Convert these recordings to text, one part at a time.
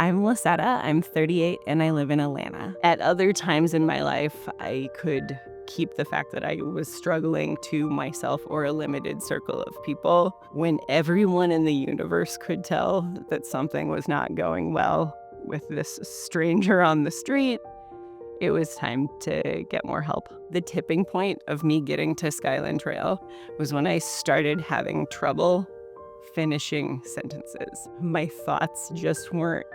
I'm Lisette. I'm 38 and I live in Atlanta. At other times in my life, I could keep the fact that I was struggling to myself or a limited circle of people when everyone in the universe could tell that something was not going well with this stranger on the street. It was time to get more help. The tipping point of me getting to Skyland Trail was when I started having trouble finishing sentences. My thoughts just weren't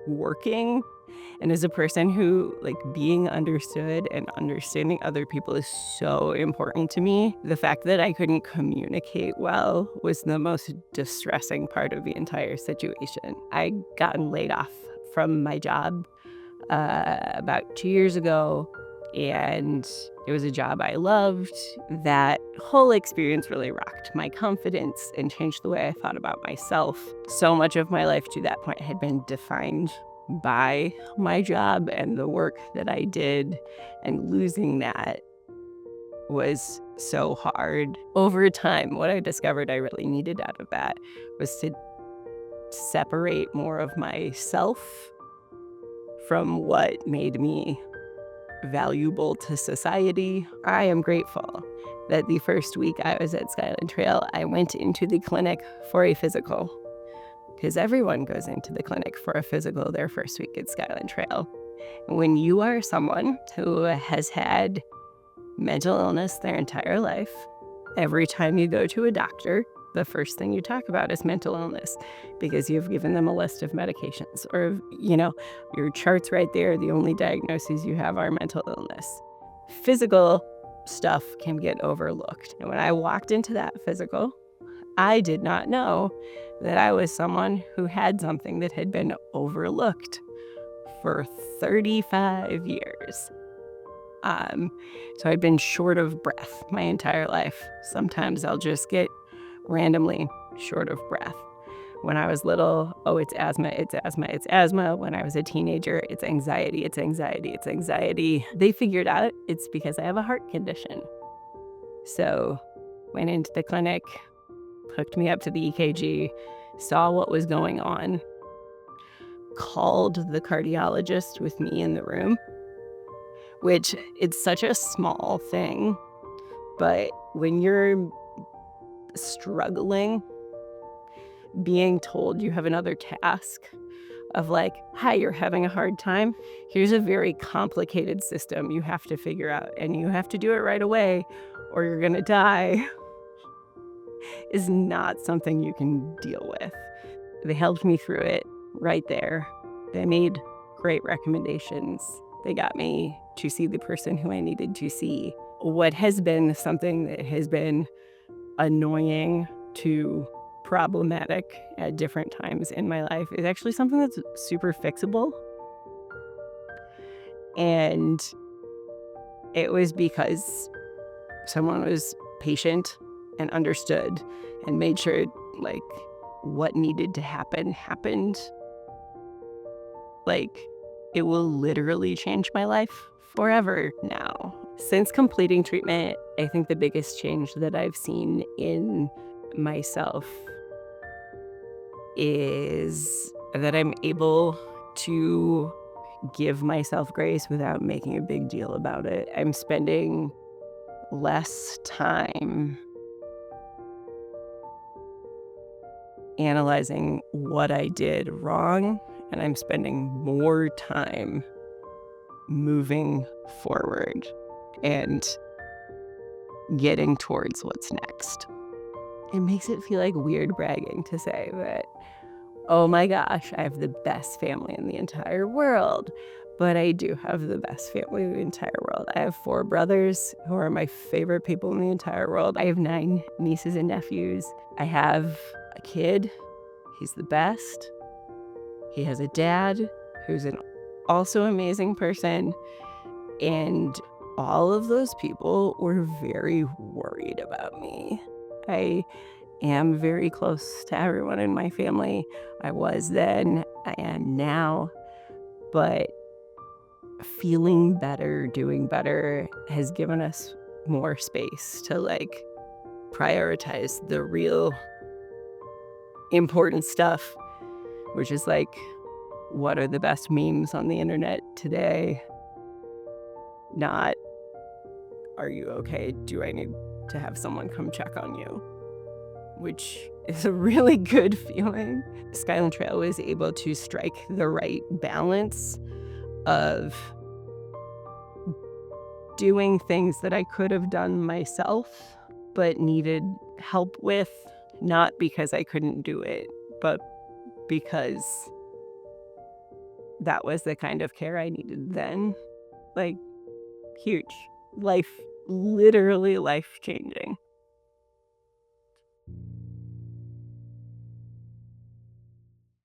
working. And as a person who, being understood and understanding other people is so important to me, the fact that I couldn't communicate well was the most distressing part of the entire situation. I'd gotten laid off from my job about 2 years ago, and it was a job I loved. That whole experience really rocked my confidence and changed the way I thought about myself. So much of my life to that point had been defined by my job and the work that I did, and losing that was so hard. Over time, what I discovered I really needed out of that was to separate more of myself from what made me valuable to society. I am grateful that the first week I was at Skyland Trail, I went into the clinic for a physical, because everyone goes into the clinic for a physical their first week at Skyland Trail. When you are someone who has had mental illness their entire life, every time you go to a doctor, the first thing you talk about is mental illness, because you've given them a list of medications, or, your chart's right there. The only diagnoses you have are mental illness. Physical stuff can get overlooked. And when I walked into that physical, I did not know that I was someone who had something that had been overlooked for 35 years. So I'd been short of breath my entire life. Sometimes I'll just get randomly short of breath. When I was little, it's asthma, it's asthma, it's asthma. When I was a teenager, it's anxiety, it's anxiety, it's anxiety. They figured out it's because I have a heart condition. So went into the clinic, hooked me up to the EKG, saw what was going on, called the cardiologist with me in the room, which it's such a small thing, but when you're struggling, being told you have another task of hi, you're having a hard time. Here's a very complicated system you have to figure out, and you have to do it right away or you're gonna die, is not something you can deal with. They helped me through it right there. They made great recommendations. They got me to see the person who I needed to see. What has been something that has been annoying to problematic at different times in my life is actually something that's super fixable. And it was because someone was patient and understood and made sure what needed to happen happened. It will literally change my life forever now. Since completing treatment, I think the biggest change that I've seen in myself is that I'm able to give myself grace without making a big deal about it. I'm spending less time analyzing what I did wrong, and I'm spending more time moving forward and getting towards what's next. It makes it feel like weird bragging to say that, oh my gosh, I have the best family in the entire world. But I do have the best family in the entire world. I have 4 brothers who are my favorite people in the entire world. I have 9 nieces and nephews. I have a kid. He's the best. He has a dad who's an also amazing person. And all of those people were very worried about me. I am very close to everyone in my family. I was then, I am now. But feeling better, doing better has given us more space to prioritize the real important stuff, which is what are the best memes on the internet today, not are you okay? Do I need to have someone come check on you? Which is a really good feeling. Skyland Trail was able to strike the right balance of doing things that I could have done myself, but needed help with, not because I couldn't do it, but because that was the kind of care I needed then. Like, huge. Literally life changing.